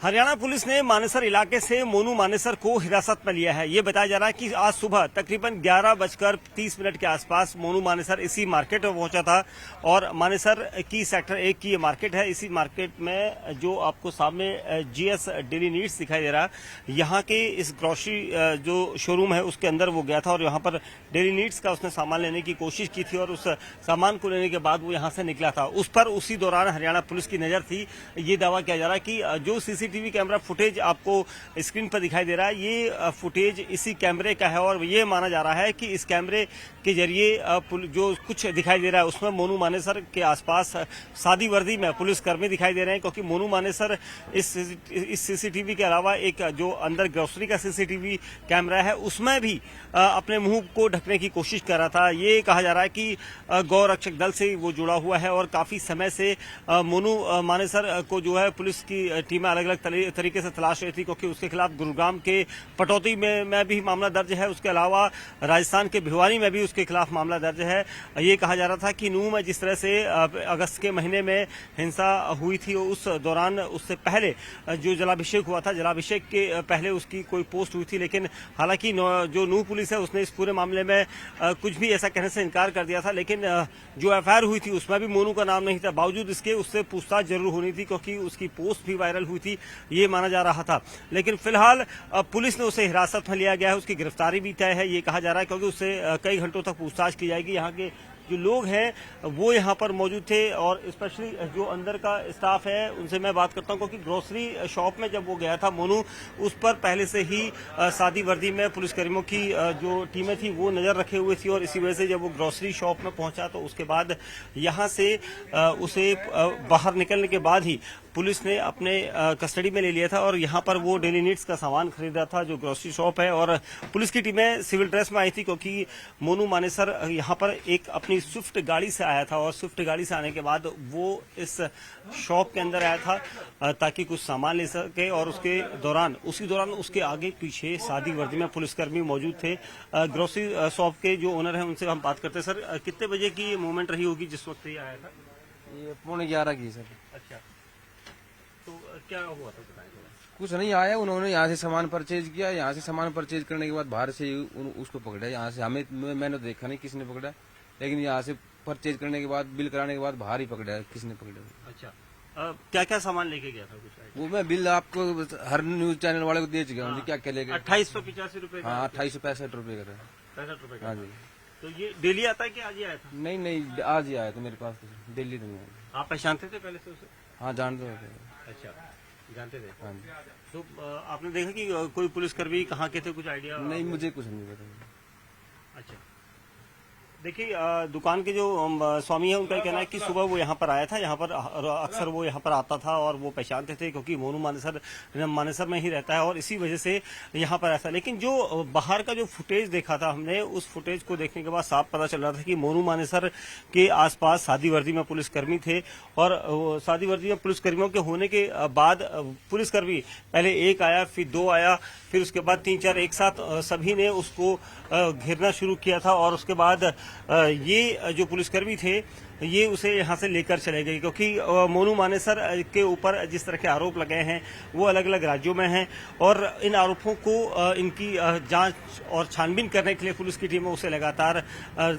Haryana police ने मानेसर इलाके से मोनू मानेसर को हिरासत में लिया है। ये बताया जा रहा है कि आज सुबह तकरीबन 11:30 के आसपास मोनू मानेसर इसी मार्केट में पहुंचा था और मानेसर की सेक्टर 1 की ये मार्केट है। इसी मार्केट में जो आपको सामने जीएस डेली नीड्स दिखाई दे रहा है, यहाँ के इस ग्रोसरी जो शोरूम है उसके अंदर वो गया था और यहाँ पर डेली नीड्स का उसने सामान लेने की कोशिश की थी और उस सामान को लेने के बाद वो यहाँ से निकला था। उस पर उसी दौरान हरियाणा पुलिस की नजर थी। ये दावा किया जा रहा है कि जो सीसीटीवी कैमरा फुटेज आपको स्क्रीन पर दिखाई दे रहा है, ये फुटेज इसी कैमरे का है और ये माना जा रहा है कि इस कैमरे के जरिए जो कुछ दिखाई दे रहा है उसमें मोनू मानेसर के आसपास सादी वर्दी में पुलिसकर्मी दिखाई दे रहे हैं, क्योंकि मोनू मानेसर इस सीसीटीवी के अलावा एक जो अंदर ग्रोसरी का सीसीटीवी कैमरा है उसमें भी अपने मुंह को ढकने की कोशिश कर रहा था। ये कहा जा रहा है कि गौ रक्षक दल से वो जुड़ा हुआ है और काफी समय से मोनू मानेसर को जो है पुलिस की टीमें अलग अलग तरीके से तलाश रही थी, क्योंकि उसके खिलाफ गुरुग्राम के पटौदी में भी मामला दर्ज है। उसके अलावा राजस्थान के भिवानी में भी उसके खिलाफ मामला दर्ज है। ये कहा जा रहा था कि नूह में जिस तरह से अगस्त के महीने में हिंसा हुई थी, उस दौरान उससे पहले जो जलाभिषेक हुआ था, जलाभिषेक के पहले उसकी कोई पोस्ट हुई थी, लेकिन हालांकि जो नूह पुलिस है उसने इस पूरे मामले में कुछ भी ऐसा कहने से इनकार कर दिया था। लेकिन जो एफआईआर हुई थी उसमें भी मोनू का नाम नहीं था। बावजूद इसके उससे पूछताछ जरूर होनी थी, क्योंकि उसकी पोस्ट भी वायरल हुई थी, ये माना जा रहा था। लेकिन फिलहाल पुलिस ने उसे हिरासत में लिया गया है। उसकी गिरफ्तारी भी तय है, ये कहा जा रहा है, क्योंकि उससे कई घंटों तक पूछताछ की जाएगी। यहाँ के जो लोग हैं वो यहाँ पर मौजूद थे और स्पेशली जो अंदर का स्टाफ है उनसे मैं बात करता हूँ, क्योंकि ग्रोसरी शॉप में जब वो गया था मोनू, उस पर पहले से ही सादी वर्दी में पुलिसकर्मियों की जो टीमें थी वो नजर रखे हुए थी और इसी वजह से जब वो ग्रोसरी शॉप में पहुंचा तो उसके बाद यहाँ से उसे बाहर निकलने के बाद ही पुलिस ने अपने कस्टडी में ले लिया था और यहाँ पर वो डेली नीड्स का सामान खरीदा था, जो ग्रोसरी शॉप है। और पुलिस की टीमें सिविल ड्रेस में आई थी, क्योंकि मोनू मानेसर यहाँ पर एक अपनी स्विफ्ट गाड़ी से आया था और स्विफ्ट गाड़ी से आने के बाद वो इस शॉप के अंदर आया था ताकि कुछ सामान ले सके और उसी दौरान उसके आगे पीछे सादी वर्दी में पुलिसकर्मी मौजूद थे। ग्रोसरी शॉप के जो ओनर हैं उनसे हम बात करते हैं। सर, कितने बजे की मूवमेंट रही होगी जिस वक्त ये आया था? ये 11:15 की सर। अच्छा, तो क्या हुआ था बताएं थोड़ा। कुछ नहीं आया, उन्होंने यहाँ से सामान परचेज किया। यहाँ से सामान परचेज करने के बाद बाहर से उसको पकड़ा। यहाँ से मैंने देखा नहीं किसने पकड़ा, लेकिन यहाँ से परचेज करने के बाद बिल कराने के बाद बाहर ही पकड़ा है किसने पकड़ा। अच्छा, क्या क्या सामान लेके गया था कुछ? वो मैं बिल आपको हर न्यूज चैनल वाले को दे चुका हूँ। क्या क्या लेके? 2885 रुपए। हाँ, 2865 रुपए का। 65 रुपए। हाँ जी। तो ये डेली आता है कि आज ही आया था? नहीं, आज ही आया था मेरे पास, दिल्ली नहीं आया। आप पहचानते थे पहले से उसे? हाँ, जानते थे। अच्छा, जानते थे। हाँ जी। तो आपने देखा कि कोई पुलिसकर्मी कहाँ के थे, कुछ आइडिया? नहीं, मुझे कुछ नहीं पता। अच्छा, देखिए, दुकान के जो स्वामी है उनका कहना है कि सुबह वो यहाँ पर आया था। यहाँ पर अक्सर वो यहाँ पर आता था और वो पहचानते थे, क्योंकि मोनू मानेसर में ही रहता है और इसी वजह से यहाँ पर ऐसा। लेकिन जो बाहर का जो फुटेज देखा था हमने, उस फुटेज को देखने के बाद साफ पता चल रहा था कि मोनू मानेसर के आसपास सादी वर्दी में पुलिसकर्मी थे और सादी वर्दी में पुलिसकर्मियों के होने के बाद पुलिसकर्मी पहले एक आया, फिर दो आया, फिर उसके बाद 3-4 एक साथ सभी ने उसको घेरना शुरू किया था और उसके बाद ये जो पुलिसकर्मी थे ये उसे यहाँ से लेकर चले गए, क्योंकि मोनू मानेसर के ऊपर जिस तरह के आरोप लगे हैं वो अलग अलग राज्यों में हैं और इन आरोपों को इनकी जांच और छानबीन करने के लिए पुलिस की टीम उसे लगातार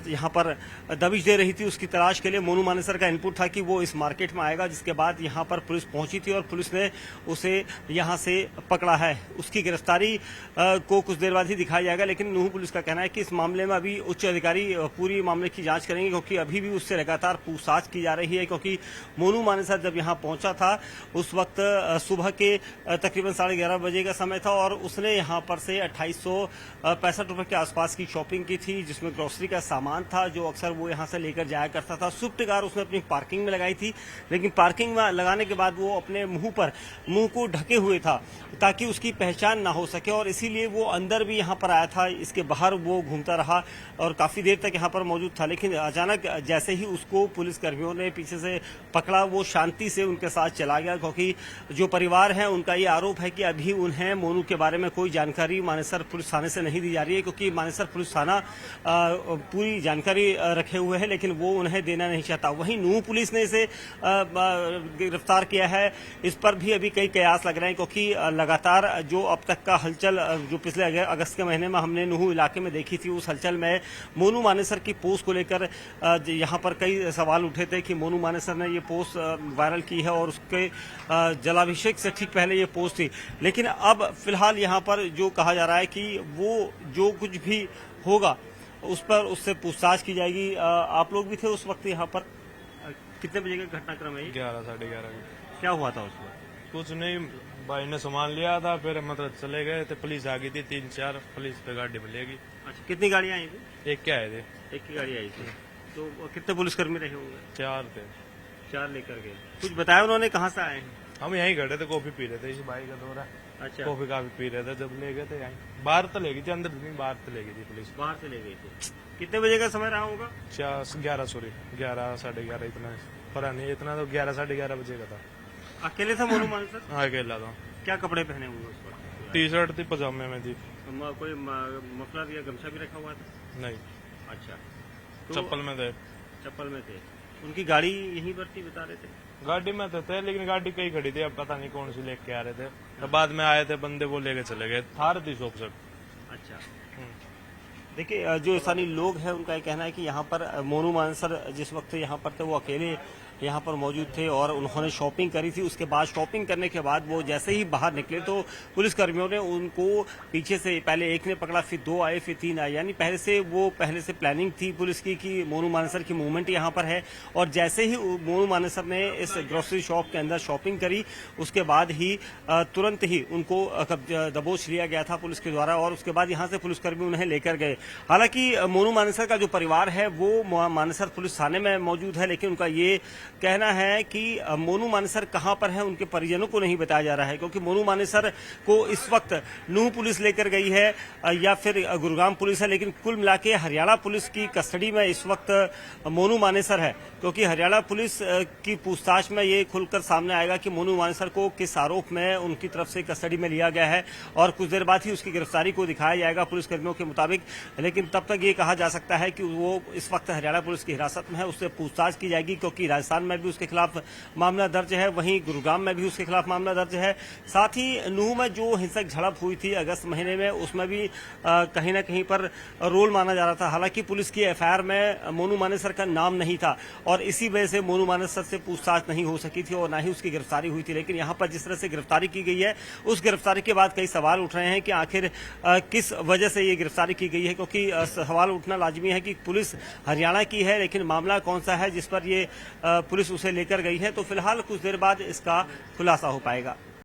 यहाँ पर दबिश दे रही थी। उसकी तलाश के लिए मोनू मानेसर का इनपुट था कि वो इस मार्केट में आएगा, जिसके बाद यहाँ पर पुलिस पहुंची थी और पुलिस ने उसे यहाँ से पकड़ा है। उसकी गिरफ्तारी को कुछ देर बाद ही दिखाया जाएगा, लेकिन नूह पुलिस का कहना है कि इस मामले में अभी उच्च अधिकारी पूरी मामले की जांच करेंगे, क्योंकि अभी भी उससे लगातार पूछताछ की जा रही है। क्योंकि मोनू मानेसर जब यहाँ पहुंचा था उस वक्त सुबह के तकरीबन 11:30 बजे का समय था और उसने यहाँ पर से 2865 रुपए के आसपास की शॉपिंग की थी, जिसमें ग्रोसरी का सामान था जो अक्सर वो यहाँ से लेकर जाया करता था। स्विफ्ट कार उसने अपनी पार्किंग में लगाई थी, लेकिन पार्किंग में लगाने के बाद वो अपने मुंह को ढके हुए था ताकि उसकी पहचान ना हो सके और इसीलिए वो अंदर भी यहाँ पर आया था। इसके बाहर वो घूमता रहा और काफी देर तक यहाँ पर मौजूद था, लेकिन अचानक जैसे ही उसको जिसको पुलिस कर्मियों ने पीछे से पकड़ा वो शांति से उनके साथ चला गया, क्योंकि जो परिवार है उनका ये आरोप है कि अभी उन्हें मोनू के बारे में कोई जानकारी मानेसर पुलिस थाने से नहीं दी जा रही है, क्योंकि मानेसर पुलिस थाना पूरी जानकारी रखे हुए है लेकिन वो उन्हें देना नहीं चाहता। वहीं नूह पुलिस ने इसे गिरफ्तार किया है, इस पर भी अभी कई कयास लग रहे हैं, क्योंकि लगातार जो अब तक का हलचल जो पिछले अगस्त के महीने में हमने नूह इलाके में देखी थी, उस हलचल में मोनू मानेसर की पोस्ट को लेकर यहाँ पर कई सवाल उठे थे कि मोनू मानेसर ने ये पोस्ट वायरल की है और उसके जलाभिषेक से ठीक पहले ये पोस्ट थी। लेकिन अब फिलहाल यहाँ पर जो कहा जा रहा है कि वो जो कुछ भी होगा उस पर उससे पूछताछ की जाएगी। आप लोग भी थे उस वक्त यहाँ पर, कितने बजे का घटनाक्रम है? 11 साढ़े 11। क्या हुआ था उसमें? कुछ नहीं, भाई ने सामान लिया था, फिर मतलब चले गए थे, पुलिस आ गई थी 3-4 पुलिस पे गाड़ी मिलेगी। अच्छा, कितनी गाड़ियाँ आई थी? एक क्या आए थे? एक की गाड़ी आई थी। तो कितने पुलिसकर्मी रहे होंगे? 4 थे। 4 लेकर गए। कुछ बताया उन्होंने कहाँ से आए हैं? हम यहीं खड़े थे, कॉफी पी रहे थे, इस भाई का दौरा। अच्छा, कॉफी काफी पी रहे थे, जब ले गए थे यहीं। बाहर तो ले गई थी, अंदर नहीं, बाहर तो ले गई थी पुलिस। बाहर से ले गई थी। कितने बजे का समय रहा होगा? 11 साढ़े 11 इतना पता नहीं, इतना तो 11 साढ़े 11 बजे का था। अकेले था मोनू मानेसर? हाँ अकेला था। क्या कपड़े पहने हुए उस पर? टी-शर्ट थी, पजामे में थी। कोई मफलर या गमछा भी रखा हुआ था? नहीं, अच्छा, तो चप्पल में थे। चप्पल में थे। उनकी गाड़ी यहीं पर थी बता रहे थे? गाड़ी में तो थे, लेकिन गाड़ी कहीं खड़ी थी, अब पता नहीं कौन सी लेके आ रहे थे। तो बाद में आए थे बंदे, वो लेके चले गए। थार थी शॉप से। अच्छा, देखिए जो स्थानीय लोग हैं उनका ये कहना है कि यहाँ पर मोनू मानेसर जिस वक्त यहाँ पर थे वो अकेले यहाँ पर मौजूद थे और उन्होंने शॉपिंग करी थी। उसके बाद शॉपिंग करने के बाद वो जैसे ही बाहर निकले तो पुलिस कर्मियों ने उनको पीछे से पहले एक ने पकड़ा, फिर 2 आए, फिर 3 आए। यानी पहले से प्लानिंग थी पुलिस की कि मोनू मानेसर की मूवमेंट यहाँ पर है। और जैसे ही मोनू मानेसर ने इस ग्रोसरी शॉप के अंदर शॉपिंग करी, उसके बाद ही तुरंत ही उनको दबोच लिया गया था पुलिस के द्वारा और उसके बाद यहाँ से पुलिसकर्मी उन्हें लेकर गए। हालांकि मोनू मानेसर का जो परिवार है वो मानेसर पुलिस थाने में मौजूद है, लेकिन उनका ये कहना है कि मोनू मानेसर कहां पर है उनके परिजनों को नहीं बताया जा रहा है, क्योंकि मोनू मानेसर को इस वक्त नूह पुलिस लेकर गई है या फिर गुरुग्राम पुलिस है, लेकिन कुल मिला के हरियाणा पुलिस की कस्टडी में इस वक्त मोनू मानेसर है। क्योंकि हरियाणा पुलिस की पूछताछ में ये खुलकर सामने आएगा कि मोनू मानेसर को किस आरोप में उनकी तरफ से कस्टडी में लिया गया है और कुछ देर बाद ही उसकी गिरफ्तारी को दिखाया जाएगा पुलिसकर्मियों के मुताबिक। लेकिन तब तक ये कहा जा सकता है कि वो इस वक्त हरियाणा पुलिस की हिरासत में है, उससे पूछताछ की जाएगी, क्योंकि राजस्थान में भी उसके खिलाफ मामला दर्ज है, वहीं गुरुग्राम में भी उसके खिलाफ मामला दर्ज है। साथ ही नूह में जो हिंसक झड़प हुई थी अगस्त महीने में, उसमें भी कहीं ना कहीं पर रोल माना जा रहा था। हालांकि पुलिस की एफआईआर में मोनू मानेसर का नाम नहीं था और इसी वजह से मोनू मानेसर से पूछताछ नहीं हो सकी थी और ना ही उसकी गिरफ्तारी हुई थी। लेकिन यहाँ पर जिस तरह से गिरफ्तारी की गई है, उस गिरफ्तारी के बाद कई सवाल उठ रहे हैं कि आखिर किस वजह से ये गिरफ्तारी की गई है, क्योंकि सवाल उठना लाजमी है कि पुलिस हरियाणा की है, लेकिन मामला कौन सा है जिस पर ये पुलिस उसे लेकर गई है। तो फिलहाल कुछ देर बाद इसका खुलासा हो पाएगा।